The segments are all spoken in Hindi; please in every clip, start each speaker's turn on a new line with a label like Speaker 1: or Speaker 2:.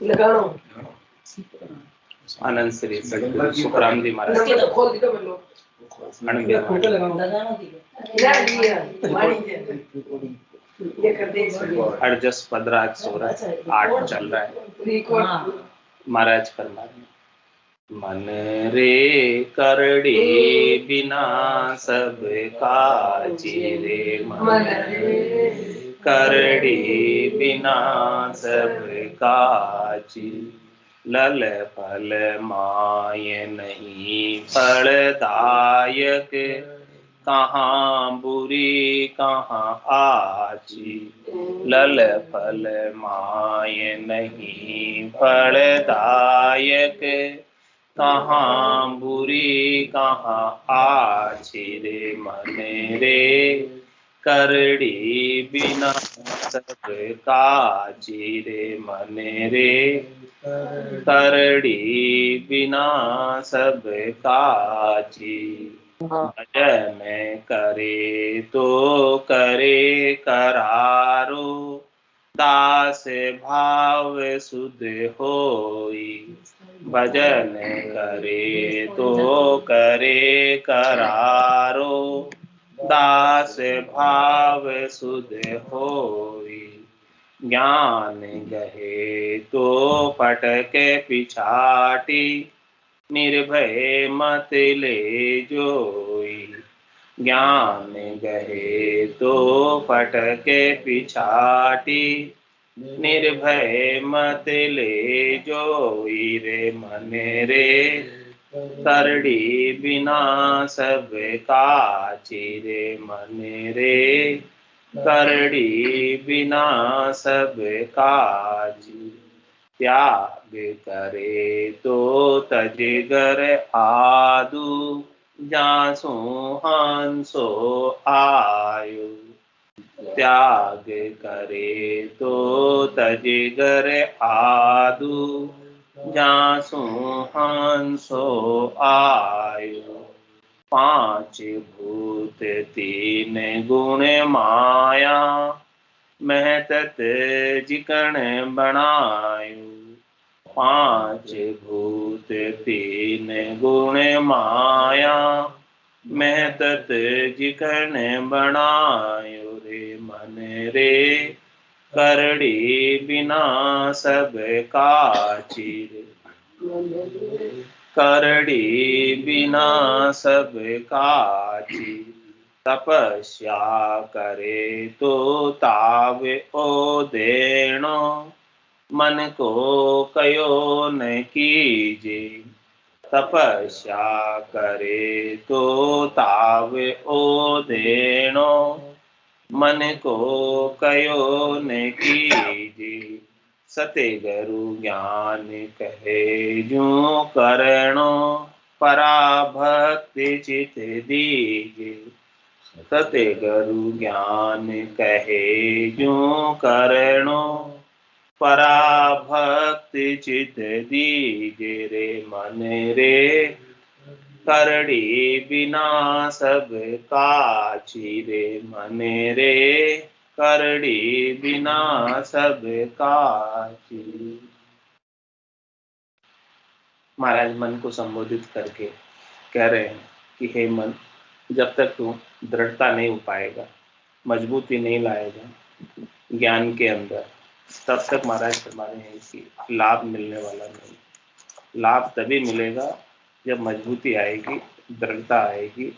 Speaker 1: लगाणो
Speaker 2: आनंद श्री सदगुरु सुखराम जी महाराज
Speaker 1: खोल दी तो मैं लो
Speaker 2: अर्जस 15 सूरत 8 चल रहा है। महाराज फरमा रहे मन रे करड़ी बिना सब काजी रे मन रे करड़ी बिना सब काजी लल फल माय नहीं फलदायक कहाँ बुरी कहाँ आची लल फल माय नहीं फलदायक कहाँ बुरी कहाँ आची रे मन रे करड़ी बिना सब काजी रे मन रे करड़ी बिना सब काजी भजन करे तो करे करारो दास भाव सुध होई भजन करे तो करे करारो दास भाव सुध होई ज्ञान गहे तो फटके पिछाटी निर्भय मत ले जोई ज्ञान गहे तो फटके पिछाटी निर्भय मत ले जोई रे मन रे करड़ी बिना सब काची रे मन रे करड़ी बिना सब काजी त्याग करे तो तजगर आदु जासु हंसो आयु त्याग करे तो तजगर आदु जासु हंसो आयु पांच भूत तीन गुण माया महतत जिकण बनायु पांच भूत तीन गुण माया महतत जिकण बनायु रे मन रे करड़ी बिना सब काची रे करड़ी बिना सब काची तपस्या करे तो तावे ओ देणो मन को कयो न कीजे तपस्या करे तो तावे ओ देणो मन को कयो न कीजे सते गुरु ज्ञान कहे जो करणो पराभक्ति चित दीजे सते गुरु ज्ञान कहे जो करणो पराभक्ति चित दीजे रे मन रे करड़ी बिना सब काची रे मन रे करड़ी बिना सब काची। महाराज मन को संबोधित करके कह रहे हैं कि हे मन, जब तक तू दृढ़ता नहीं हो पाएगा, मजबूती नहीं लाएगा ज्ञान के अंदर, तब तक महाराज फरमा रहे हैं कि लाभ मिलने वाला नहीं। लाभ तभी मिलेगा जब मजबूती आएगी, दृढ़ता आएगी।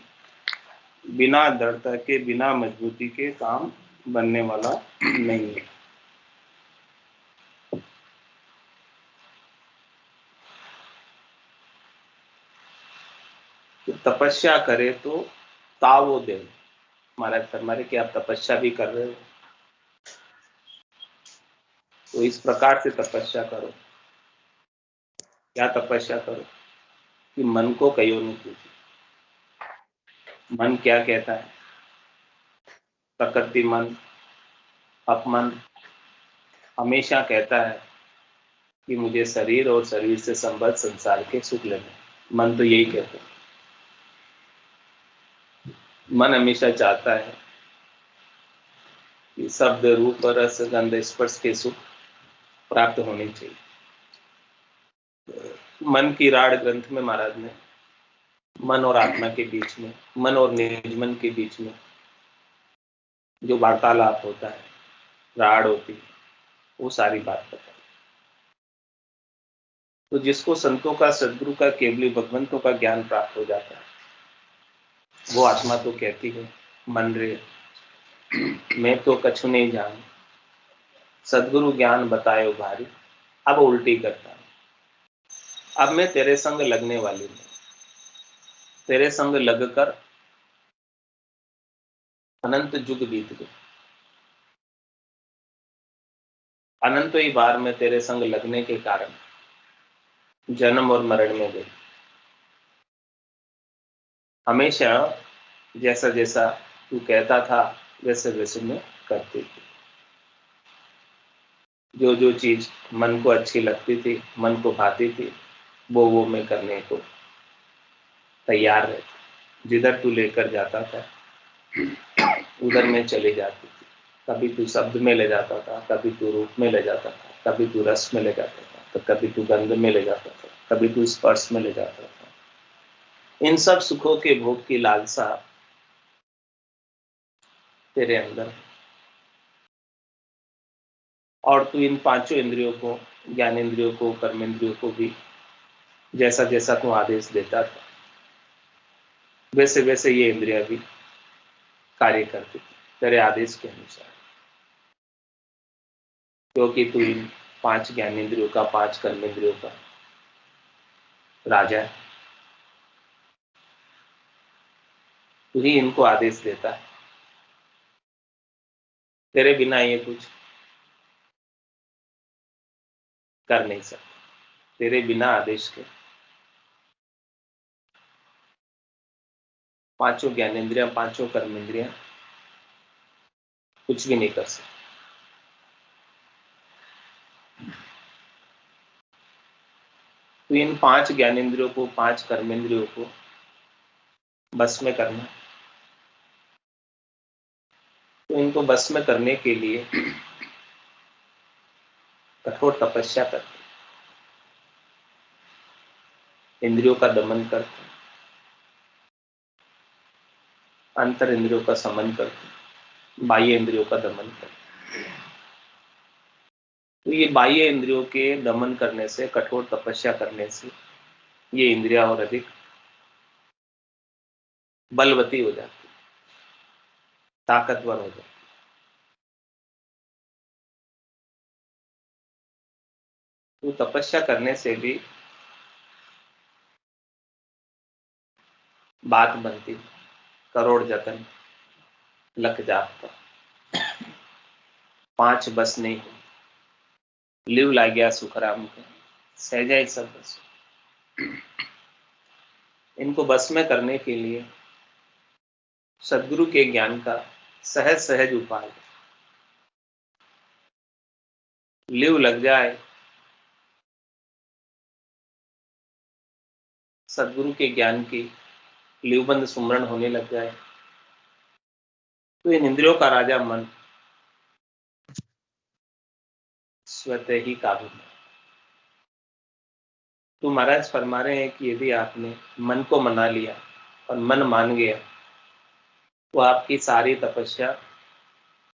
Speaker 2: बिना दृढ़ता के, बिना मजबूती के काम बनने वाला नहीं है। तो तपस्या करे तो तावो दे। महाराज फरमा रहे कि आप तपस्या भी कर रहे हो, तो इस प्रकार से तपस्या करो। क्या तपस्या करो कि मन को कयो नहीं पूछो। मन क्या कहता है? प्रकृति मन, अपमन हमेशा कहता है कि मुझे शरीर और शरीर से संबद्ध संसार के सुख लेने। मन तो यही कहता है। मन हमेशा चाहता है कि शब्द रूप रस गंध स्पर्श के सुख प्राप्त होनी चाहिए। मन की राड ग्रंथ में महाराज ने मन और आत्मा के बीच में, मन और निज मन के बीच में जो वार्तालाप होता है, राड होती है, वो सारी बात बताई। तो जिसको संतों का, सदगुरु का, केवली भगवंतों का ज्ञान प्राप्त हो जाता है, वो आत्मा तो कहती है, मन रे मैं तो कछु नहीं जान, सदगुरु ज्ञान बताए भारी। अब उल्टी करता हूं, अब मैं तेरे संग लगने वाली हूं, तेरे संग लगकर अनंत युग बीत गए, अनंत ही बार में तेरे संग लगने के कारण जन्म और मरण में गई। हमेशा जैसा जैसा तू कहता था वैसे वैसे मैं करती थी। जो जो चीज मन को अच्छी लगती थी, मन को भाती थी, वो मैं करने को तैयार रहती। जिधर तू लेकर जाता था उधर मैं चली जाती थी। कभी तू शब्द में ले जाता था, कभी तू रूप में ले जाता था, कभी तू रस में ले जाता था, तो कभी तू गंध में ले जाता था, कभी तू स्पर्श में ले जाता था। इन सब सुखों के भोग की लालसा तेरे अंदर है, और तू इन पांचों इंद्रियों को, ज्ञानेंद्रियों को, कर्मेंद्रियों को भी जैसा जैसा तू आदेश देता था वैसे वैसे ये इंद्रियां भी कार्य करती थी तेरे आदेश के अनुसार। क्योंकि तू इन पांच ज्ञानेंद्रियों का, पांच कर्मेंद्रियों का राजा है, तू ही इनको आदेश देता है। तेरे बिना ये कुछ कर नहीं सकते, तेरे बिना आदेश के पांचों ज्ञानेंद्रियां, पांचों कर्मेंद्रियां कुछ भी नहीं कर सकते। तो इन पांच ज्ञानेंद्रियों को, पांच कर्मेंद्रियों को बस में करना, तो इनको बस में करने के लिए कठोर तपस्या करते, इंद्रियों का दमन करते, अंतर इंद्रियों का समन करते, बाह्य इंद्रियों का दमन करते। तो ये बाह्य इंद्रियों के दमन करने से, कठोर तपस्या करने से ये इंद्रियां और अधिक बलवती हो जाती, ताकतवर हो जाती। तो तपस्या करने से भी बात बनती, करोड़ जतन लख जापता, पांच बस नहीं लिव ला गया सुखराम का, सहजा सब बस। इनको बस में करने के लिए सदगुरु के ज्ञान का सहज सहज उपाय, लिव लग जाए, सदगुरु के ज्ञान की लिवबंद सुमरण होने लग जाए, तो इन इंद्रियों का राजा मन स्वतः ही काबू में। तो महाराज फरमा रहे हैं कि यदि आपने मन को मना लिया और मन मान गया तो आपकी सारी तपस्या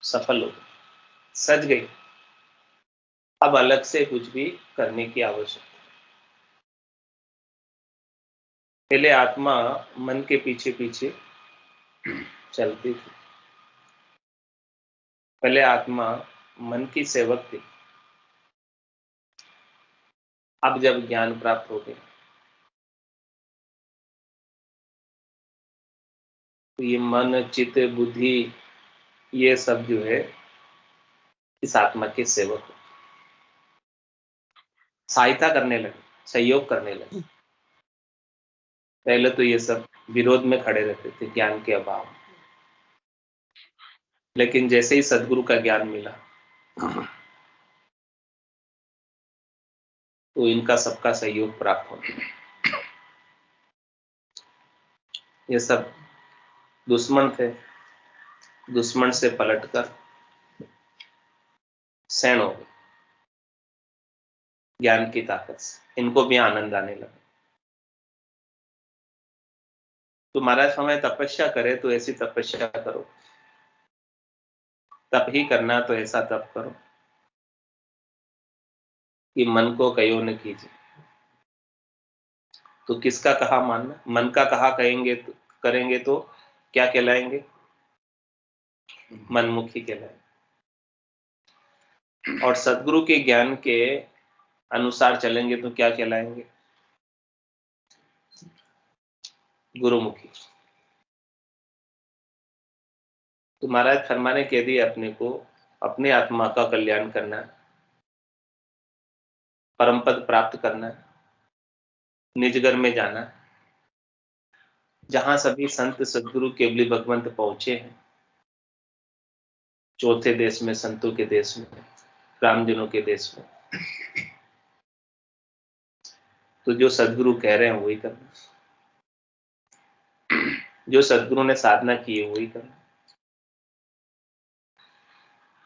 Speaker 2: सफल हो गई, सज गई। अब अलग से कुछ भी करने की आवश्यकता। पहले आत्मा मन के पीछे पीछे चलती थी, पहले आत्मा मन की सेवक थी। अब जब ज्ञान प्राप्त हो गया तो ये मन, चित्त, बुद्धि, ये सब जो है इस आत्मा के सेवक हो, सहायता करने लगे, सहयोग करने लगे। पहले तो ये सब विरोध में खड़े रहते थे ज्ञान के अभाव, लेकिन जैसे ही सदगुरु का ज्ञान मिला तो इनका सबका सहयोग प्राप्त हो गया। ये सब दुश्मन थे, दुश्मन से पलटकर सैन हो गए। ज्ञान की ताकत से इनको भी आनंद आने लगा। तुम्हारा समय तपस्या करे तो ऐसी तपस्या करो, तप ही करना तो ऐसा तप करो कि मन को कहो न कीजिए। तो किसका कहा मानना? मन का कहा करेंगे तो क्या कहलाएंगे? मनमुखी कहलाएंगे। और सदगुरु के ज्ञान के अनुसार चलेंगे तो क्या कहलाएंगे? गुरुमुखी। तो महाराज फरमाने कह दिए अपने को अपने आत्मा का कल्याण करना है, परम पद प्राप्त करना है, निज घर में जाना है, जहां सभी संत सदगुरु केवली भगवंत पहुंचे हैं, चौथे देश में, संतों के देश में, रामजनों के देश में। तो जो सदगुरु कह रहे हैं वही करना, जो सदगुरु ने साधना की है वही करना।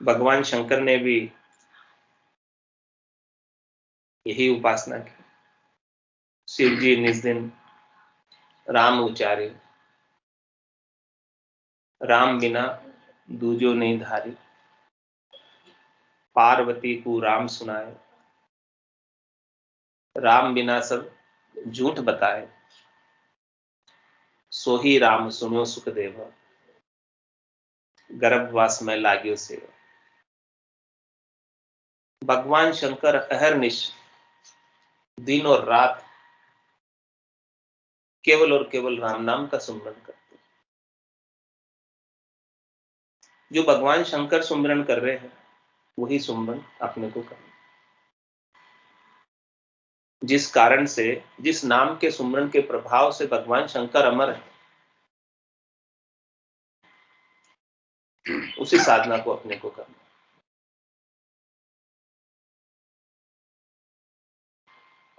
Speaker 2: भगवान शंकर ने भी यही उपासना की। शिव जी निज दिन राम उचारे, राम बिना दूजो नहीं धारी, पार्वती को राम सुनाए, राम बिना सब झूठ बताए, सो ही राम सुनो सुख देव, गर्भवास में लाग्यो सेवा। भगवान शंकर अहरनिश दिन और रात केवल और केवल राम नाम का सुमरन करते हैं। जो भगवान शंकर सुमरन कर रहे हैं वही सुमरन अपने को करना। जिस कारण से, जिस नाम के सुमरन के प्रभाव से भगवान शंकर अमर है, उसी साधना को अपने को करना।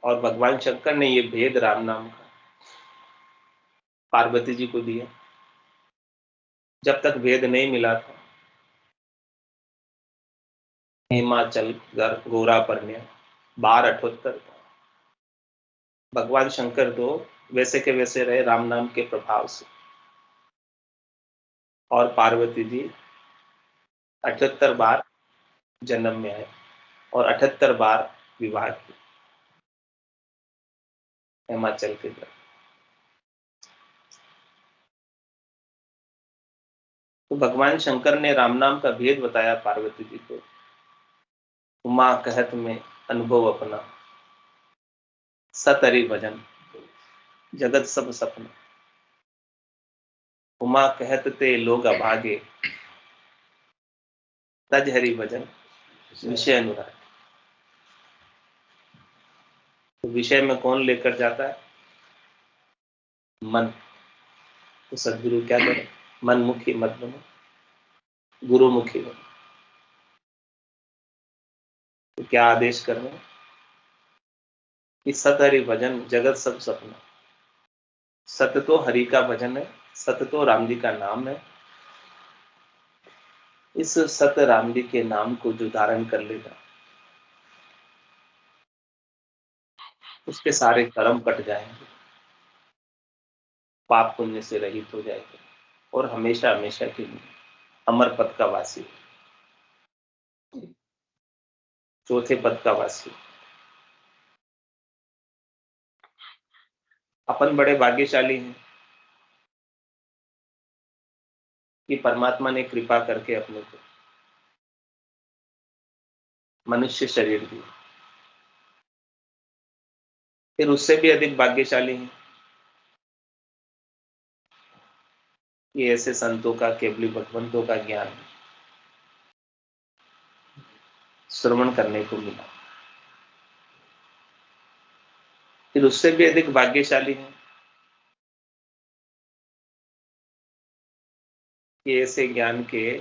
Speaker 2: और भगवान शंकर ने ये भेद राम नाम का पार्वती जी को दिया। जब तक भेद नहीं मिला था, हिमाचल गोरा परण्य 1278 था। भगवान शंकर तो वैसे के वैसे रहे राम नाम के प्रभाव से, और पार्वती जी 78 बार जन्म में आए और 78 बार विवाह किए हिमाचल के घर। तो भगवान शंकर ने राम नाम का भेद बताया पार्वती जी को। उमा कहत में अनुभव अपना, सतरी भजन जगत सब सपना। उमा कहत ते लोग अभागे, तज हरि भजन विषय अनुराग। तो विषय में कौन लेकर जाता है? मन। तो सदगुरु क्या करें? मनमुखी मत बनो, गुरुमुखी बनो। तो क्या आदेश कर रहे हैं कि सत हरि भजन जगत सब सपना। सत्य तो हरि का भजन है, सत्य तो राम जी का नाम है। इस सत्य राम जी के नाम को जो धारण कर लेगा उसके सारे कर्म कट जाएंगे, पाप पुण्य से रहित हो जाएगा और हमेशा हमेशा के लिए अमर पद का वासी, चौथे पद का वासी। अपन बड़े भाग्यशाली हैं कि परमात्मा ने कृपा करके अपने को मनुष्य शरीर दिया। फिर उससे भी अधिक भाग्यशाली हैं कि ऐसे संतों का, केवली भगवंतों का ज्ञान श्रवण करने को मिला। फिर उससे भी अधिक भाग्यशाली हैं कि ऐसे ज्ञान के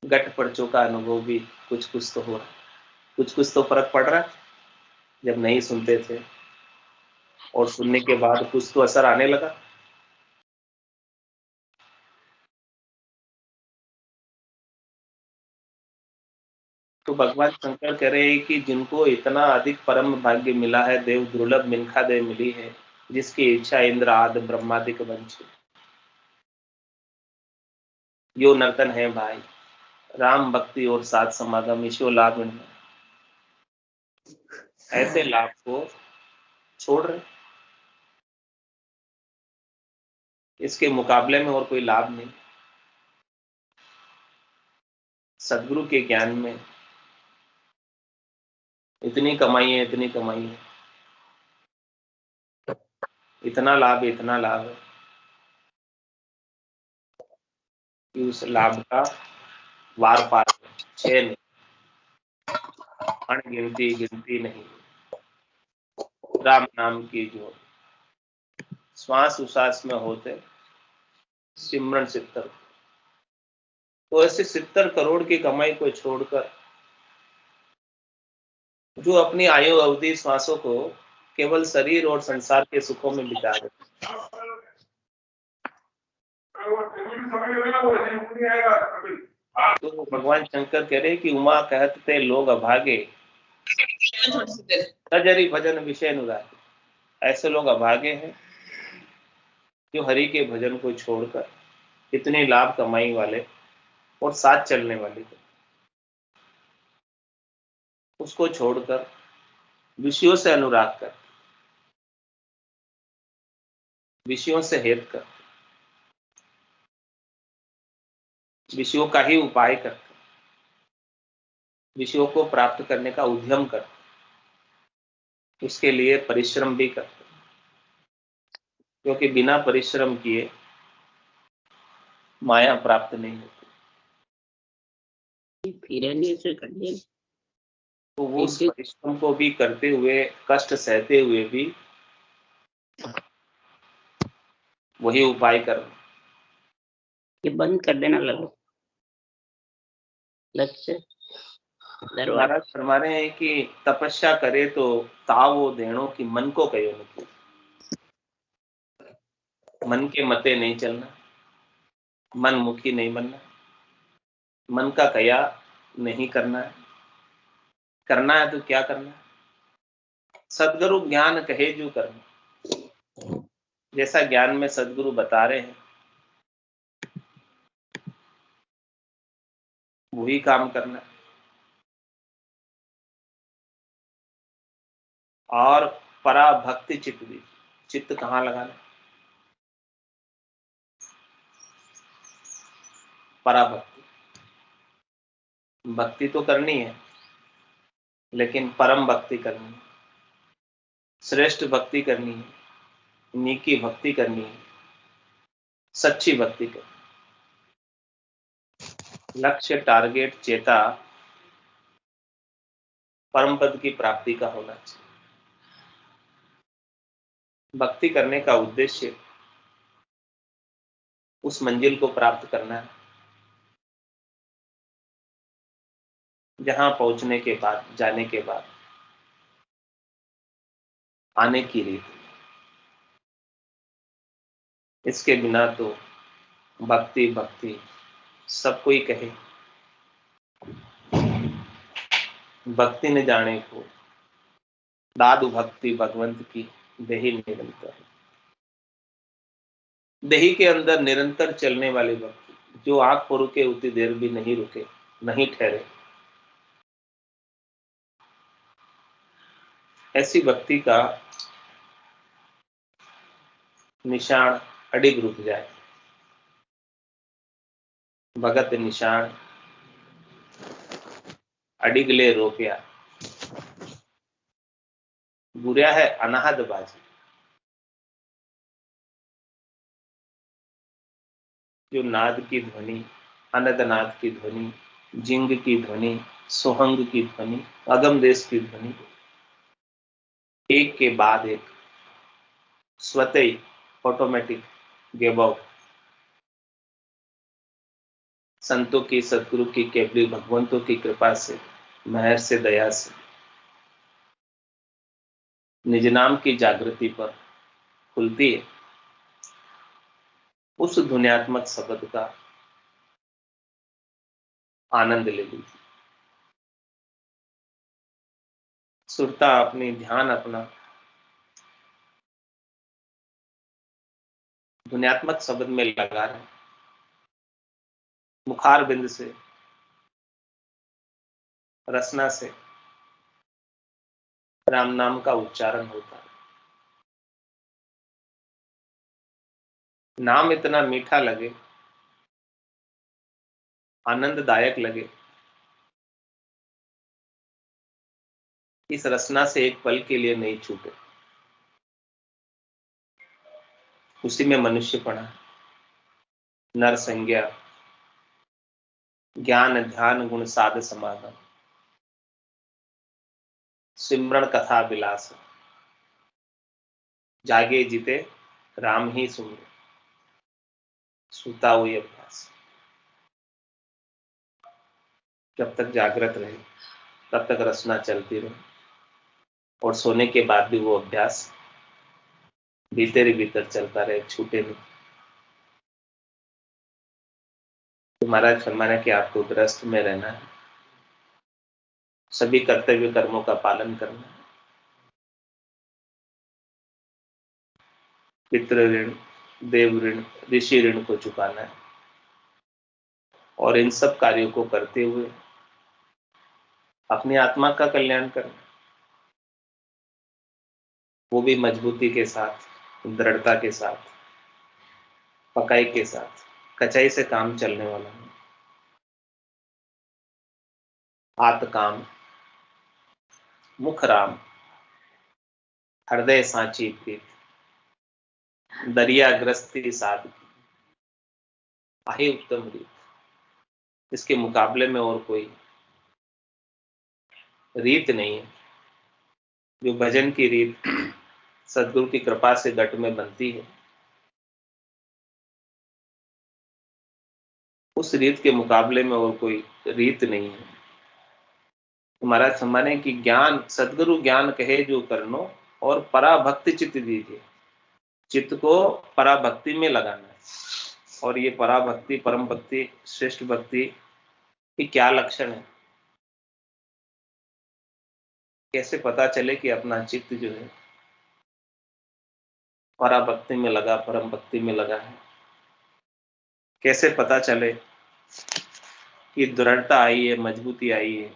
Speaker 2: घट पर्चों का अनुभव भी कुछ कुछ तो हो रहा है, कुछ कुछ तो फर्क पड़ रहा है। जब नहीं सुनते थे और सुनने के बाद कुछ तो असर आने लगा। तो भगवान शंकर कह रहे हैं कि जिनको इतना अधिक परम भाग्य मिला है, देव दुर्लभ मिनखा दे मिली है, जिसकी इच्छा इंद्र आदि ब्रह्मादिक वंचित, यो नर्तन है भाई, राम भक्ति और साथ समागम ईश्वर लाभ इनमें, ऐसे लाभ को छोड़ रहे, इसके मुकाबले में और कोई लाभ नहीं। सदगुरु के ज्ञान में इतनी कमाई है, इतनी कमाई है, इतना लाभ है कि उस लाभ का वार पार छह नहीं, अनगिनती गिनती नहीं। राम नाम की जो श्वास उसास में होते सिमरन 70, तो ऐसे 70 करोड़ की कमाई को छोड़कर जो अपनी आयु अवधि श्वासों को केवल शरीर और संसार के सुखों में बिता दे, तो भगवान शंकर कह रहे कि उमा कहते लोग अभागे, सजरी भजन विषय अनुरागे, ऐसे लोग अभागे हैं जो हरि के भजन को छोड़कर इतनी लाभ कमाई वाले और साथ चलने वाले उसको छोड़कर विषयों से अनुराग कर, विषयों से हेत कर, विषयों का ही उपाय कर, विषयों को प्राप्त करने का उद्यम कर, उसके लिए परिश्रम भी कर, क्योंकि बिना परिश्रम किए माया प्राप्त नहीं होती। तो वो उस परिश्रम को भी करते हुए, कष्ट सहते हुए भी वही उपाय कर,
Speaker 3: ये बंद कर देना लगो लक्ष्य।
Speaker 2: महाराज फरमा रहे हैं कि तपस्या करे तो तावो देणो कि मन को कहो नहीं, मन के मते नहीं चलना, मन मुखी नहीं बनना, मन का कया नहीं करना है, करना है तो क्या करना है, सदगुरु ज्ञान कहे जो करना, जैसा ज्ञान में सदगुरु बता रहे हैं वही काम करना है। और पराभक्ति चित्त भी, चित्त कहाँ लगाना, पराभक्ति, भक्ति तो करनी है लेकिन परम भक्ति करनी है, श्रेष्ठ भक्ति करनी है, नीकी भक्ति करनी है, सच्ची भक्ति करनी, लक्ष्य टारगेट चेता परम पद की प्राप्ति का होना चाहिए। भक्ति करने का उद्देश्य उस मंजिल को प्राप्त करना है जहां पहुंचने के बाद, जाने के बाद आने की रीत, इसके बिना तो भक्ति भक्ति सब कोई कहे, भक्ति न जाने को दादु भक्ति भगवंत की देही निरंतर, देही के अंदर निरंतर चलने वाली भक्ति, जो आंख पर रुके उतनी देर भी नहीं रुके, नहीं ठहरे, ऐसी भक्ति का निशान अडिग रुक जाए। भगत निशान अडिग ले रोपिया, बुरा है अनाहद बाजी, जो नाद की ध्वनि, अनदनाद की ध्वनि, जिंग की ध्वनि, सोहंग की ध्वनि, अगम देश की ध्वनि, एक के बाद एक स्वतः ही ऑटोमेटिक गेबव, संतों की, सदगुरु की केवली भगवंतों की कृपा से, महर से, दया से निज नाम की जागृति पर खुलती है। उस ध्वन्यात्मक शब्द का आनंद ले लीजिए। सुरता अपनी ध्यान अपना ध्वन्यात्मक शब्द में लगा रहे, मुखार बिंद से, रसना से राम नाम का उच्चारण होता है। नाम इतना मीठा लगे, आनंददायक लगे, इस रसना से एक पल के लिए नहीं छूटे। उसी में मनुष्यपना, नर संज्ञा, ज्ञान ध्यान गुण साध समाधान, सिमरण कथा विलास, जागे जीते राम ही सुमरे, सूता हुई अभ्यास। जब तक जागृत रहे तब तक रचना चलती रहे, और सोने के बाद भी वो अभ्यास भीतर ही भीतर चलता रहे, छूटे नहीं। तुम्हारा फरमाना कि आपको ग्रस्त में रहना है, सभी कर्तव्य कर्मों का पालन करना है, पितृ ऋण, देव ऋण, ऋषि ऋण को चुकाना है, और इन सब कार्यों को करते हुए अपनी आत्मा का कल्याण करना, वो भी मजबूती के साथ, दृढ़ता के साथ, पकाई के साथ। कचाई से काम चलने वाला है। आत काम, मुख राम, हृदय सांची प्रीत, दरिया ग्रस्ती साध, आही उत्तम रीत। इसके मुकाबले में और कोई रीत नहीं है। जो भजन की रीत सदगुरु की कृपा से गट में बनती है, उस रीत के मुकाबले में और कोई रीत नहीं है। तुम्हारा सम्मान है कि ज्ञान सदगुरु ज्ञान कहे जो करनो, और पराभक्ति चित्त दीजिए। चित्त को पराभक्ति में लगाना है। और ये पराभक्ति, परम भक्ति, श्रेष्ठ भक्ति की क्या लक्षण है? कैसे पता चले कि अपना चित्त जो है पराभक्ति में लगा, परम भक्ति में लगा है? कैसे पता चले कि दृढ़ता आई है, मजबूती आई है?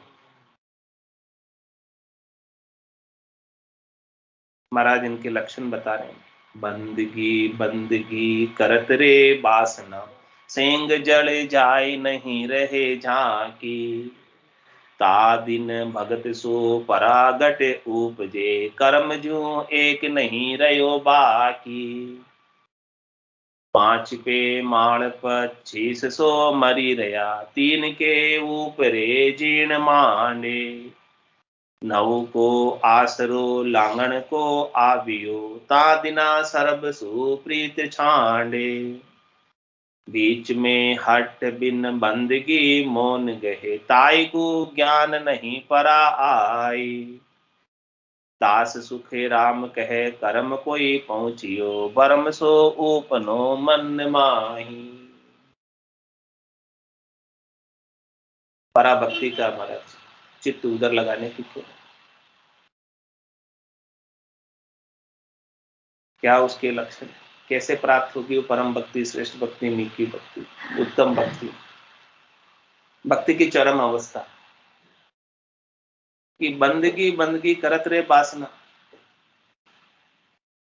Speaker 2: महाराज इनके लक्षण बता रहे हैं। बंदगी बंदगी करत रे बासना, सेंग जड़ जाय नहीं रहे झांकी। ता दिन भगत सो परागट उपजे, कर्म जू एक नहीं रयो बाकी। 5 पे माण 25 सो मरी रया, 3 के ऊपरे जीर्ण मांडे। 9 को आसरो लांगण को आवियो, ता दिना सर्ब सुप्रीत छांडे। बीच में हट बिन बंदगी मौन गहे, ताई को ज्ञान नहीं परा आई। दास सुखे राम कहे कर्म कोई पहुंचियो, बरम सो ऊपनो मन माही। पराभक्ति का महाराज चित्त उधर लगाने की क्या उसके लक्षण, कैसे प्राप्त होगी वो परम भक्ति, श्रेष्ठ भक्ति, मीठी भक्ति, उत्तम भक्ति, भक्ति की चरम अवस्था? कि बंदगी बंदगी करत रे वासना।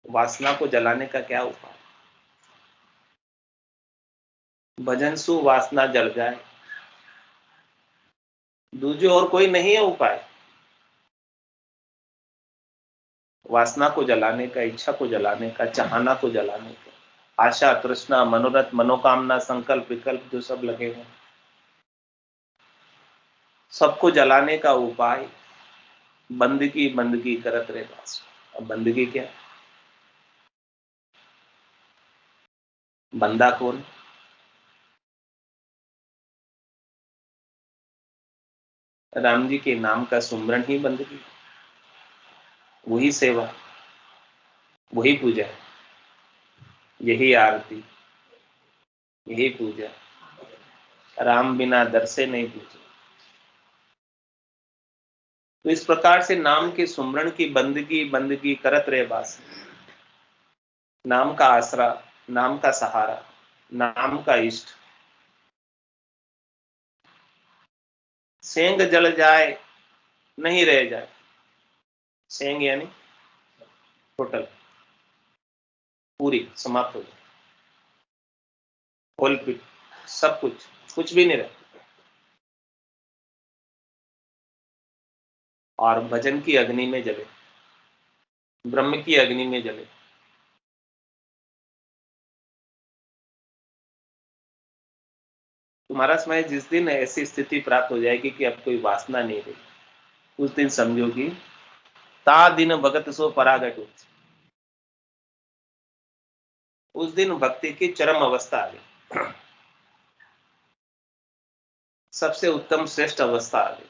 Speaker 2: वासना को जलाने का क्या उपाय? भजन सु वासना जल जाए, दूजे और कोई नहीं है उपाय। वासना को जलाने का, इच्छा को जलाने का, चाहना को जलाने का, आशा तृष्णा मनोरथ मनोकामना संकल्प विकल्प जो सब लगे हैं, सबको जलाने का उपाय बंदगी बंदगी करत रे वासना। अब बंदगी क्या? बंदा कौन? राम जी के नाम का सुमरण ही बंदगी, वही सेवा, वही पूजा, यही आरती, यही पूजा। राम बिना दर से नहीं पूजा। तो इस प्रकार से नाम के सुमरण की बंदगी बंदगी करत रहे बास। नाम का आसरा, नाम का सहारा, नाम का इष्ट। सेंग जल जाए नहीं रह जाए। सेंग यानी टोटल, पूरी समाप्त हो जाए, होल पिट, सब कुछ भी नहीं रहे। और भजन की अग्नि में जले, ब्रह्म की अग्नि में जले। तुम्हारा समय जिस दिन ऐसी स्थिति प्राप्त हो जाएगी कि अब कोई वासना नहीं रही, उस दिन समझो कि ता दिन भगत सो परागट। उस दिन भक्ति की चरम अवस्था आ गई, सबसे उत्तम श्रेष्ठ अवस्था आ गई,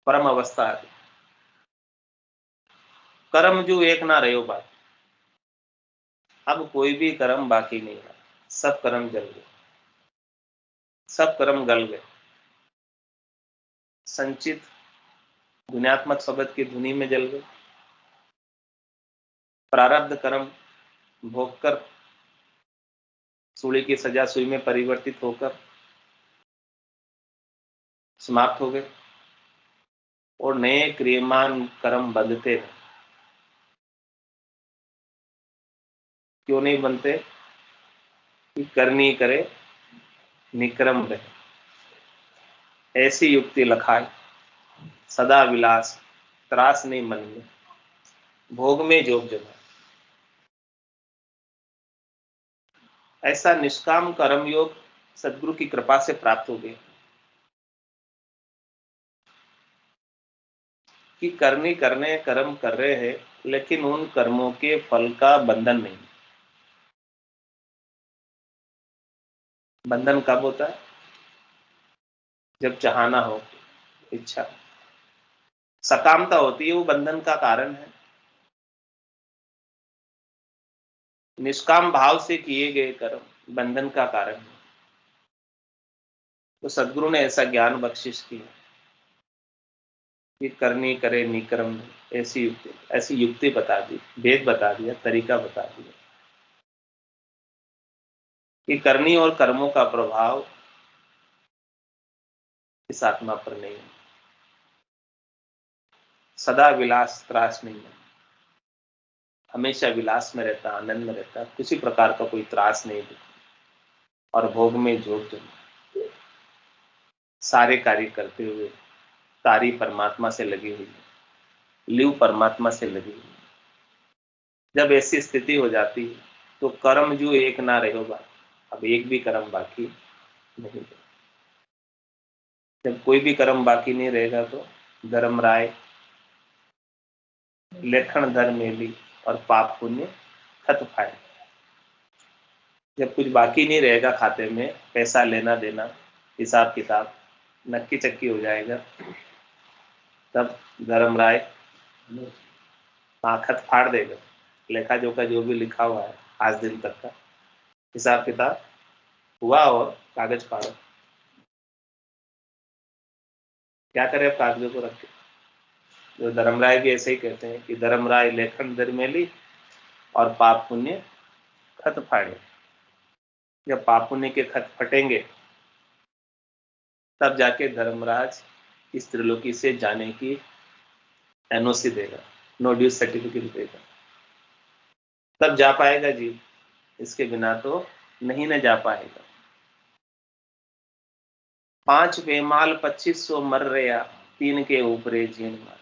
Speaker 2: परम अवस्था आ गई। कर्म जो एक ना रहो बात, अब कोई भी कर्म बाकी नहीं रहा, सब कर्म जल गए, सब कर्म गल गए। संचित दुनियात्मक शब्द की धुनी में जल गए। प्रारब्ध कर्म भोगकर सूली की सजा सुई में परिवर्तित होकर समाप्त हो गए, और नए क्रियमान कर्म बंधते रहे। क्यों नहीं बनते? कि करनी करे निक्रम रहे। ऐसी युक्ति लखाए सदा विलास, त्रास नहीं मन में, भोग में जोग जमा। ऐसा निष्काम कर्म योग सदगुरु की कृपा से प्राप्त हो गया कि करने कर्म कर रहे हैं, लेकिन उन कर्मों के फल का बंधन नहीं। बंधन कब होता है? जब चाहना हो, इच्छा, सकामता होती है, वो बंधन का कारण है। निष्काम भाव से किए गए कर्म बंधन का कारण है। तो सदगुरु ने ऐसा ज्ञान बख्शिश किया कि करनी करे निक्रम, ऐसी युक्ति बता दी, भेद बता दिया, तरीका बता दिया कि करनी और कर्मों का प्रभाव इस आत्मा पर नहीं है। सदा विलास, त्रास नहीं है, हमेशा विलास में रहता, आनंद में रहता, किसी प्रकार का कोई त्रास नहीं है, और भोग में जोग जमा। सारे कार्य करते हुए तारी परमात्मा से लगी हुई है, लिव परमात्मा से लगी हुई है। जब ऐसी स्थिति हो जाती है तो कर्म जो एक ना रहेगा, अब एक भी कर्म बाकी नहीं। जब कोई भी कर्म बाकी नहीं रहेगा तो धर्मराय लेखन धर मेली और पाप पुण्य खत फाए। जब कुछ बाकी नहीं रहेगा खाते में, पैसा लेना देना, हिसाब किताब नक्की चक्की हो जाएगा, तब धर्मराय खत फाड़ देगा। लेखा जोखा जो भी लिखा हुआ है आज दिन तक का हिसाब किताब हुआ, और कागज फाड़ो। क्या करें अब कागजों को रख के? जो धर्मराय भी ऐसे ही कहते हैं कि धर्मराय लेखन धर मेली और पाप पुण्य खत फाड़े। जब पाप पुण्य के खत फटेंगे तब जाके धर्मराज इस त्रिलोकी से जाने की एनओसी देगा, नो ड्यूज सर्टिफिकेट देगा, तब जा पाएगा जी। इसके बिना तो नहीं न जा पाएगा। 5 बेमाल 2500 मर रहा, 3 के ऊपरे जीन मार।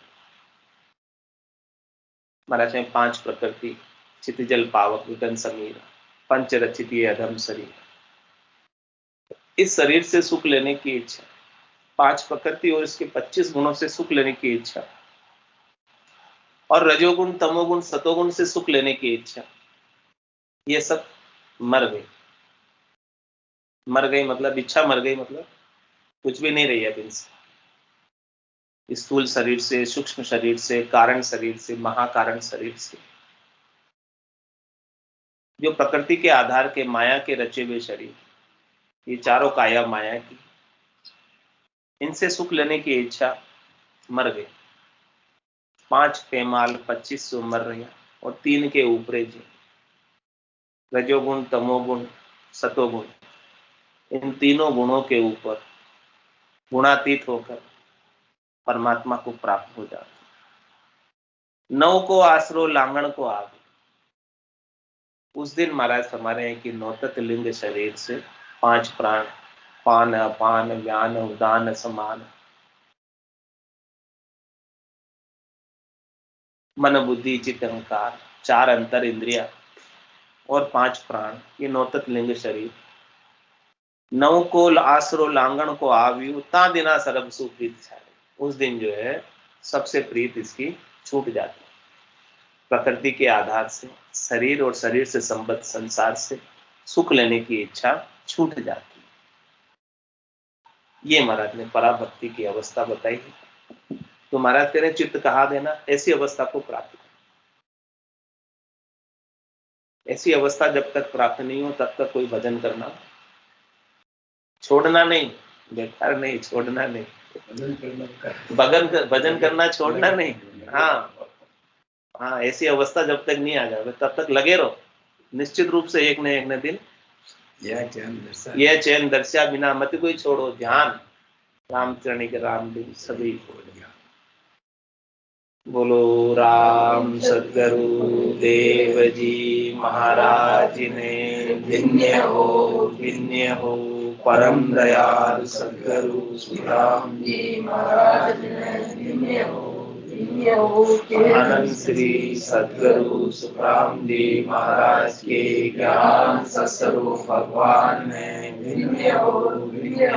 Speaker 2: महाराज में 5 प्रकृति, चितजल पावक विगन समीर, पंच रचित ये अधम शरीर। इस शरीर से सुख लेने की इच्छा, 5 प्रकृति और इसके 25 गुणों से सुख लेने की इच्छा, और रजोगुण तमोगुण सतोगुण से सुख लेने की इच्छा, ये सब मर गई। मर गई मतलब इच्छा मर गई, मतलब कुछ भी नहीं रही है इनसे। स्थूल शरीर से, सूक्ष्म शरीर से, कारण शरीर से, महाकारण शरीर से, जो प्रकृति के आधार के माया के रचे हुए शरीर, ये चारों काया माया की, इनसे सुख लेने की इच्छा मर गई। 5 पेमाल 25 उम्र रहा और 3 के ऊपरे जी, रजोगुण, तमोगुण, सतोगुण, इन तीनों गुणों के ऊपर गुणातीत होकर परमात्मा को प्राप्त हो जाता। 9 को आसरो लांगण को आग। उस दिन महाराज फरमा रहे हैं कि नौतत लिंग शरीर से 5 प्राण, पान, अपान, व्यान, उदान, समान, मन, बुद्धि, चित्त, अहंकार, 4 अंतर इंद्रिया और 5 प्राण, ये नौतत लिंग शरीर। 9 को आसरो लांगण को आव्यू ता दिना सरब सुप्रीत छाए। उस दिन जो है सबसे प्रीत इसकी छूट जाती है। प्रकृति के आधार से, शरीर और शरीर से संबद्ध संसार से सुख लेने की इच्छा छूट जाती है। ये महाराज ने पराभक्ति की अवस्था बताई है। तो महाराज कह रहे हैं चित्त कहा देना, ऐसी अवस्था को प्राप्त करना। ऐसी अवस्था जब तक प्राप्त नहीं हो तब तक कोई भजन करना छोड़ना नहीं, बेकार नहीं, छोड़ना नहीं, भजन करना छोड़ना नहीं। हाँ हाँ, ऐसी अवस्था जब तक नहीं आ जाए तब तक लगे रहो। निश्चित रूप से एक न दिन यह चैन दर्शा बिना मत कोई छोड़ो ध्यान, रामचरण के राम दिन सभी बोलो राम सद्गुरु देव जी महाराज ने धन्य हो परम दयाल सद्गुरु श्री राम जी महाराज ने धन्य हो आनंद श्री सद्गुरु सुखराम जी महाराज के ज्ञान सत्स्वरूप भगवान ने धन्य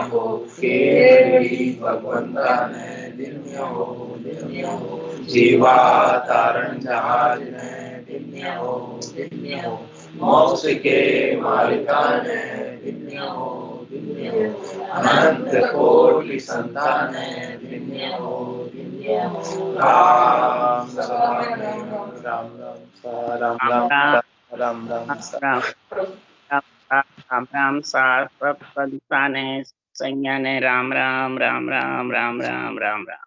Speaker 2: हो केवली भगवंता ने धन्य हो जीवा तारण जहाज ने धन्य हो मोक्ष के मालिका ने धन्य हो अनंत कोटि संतान ने धन्य हो राम राम राम राम राम
Speaker 3: राम सार संज्ञा ने राम राम राम राम राम राम राम राम राम।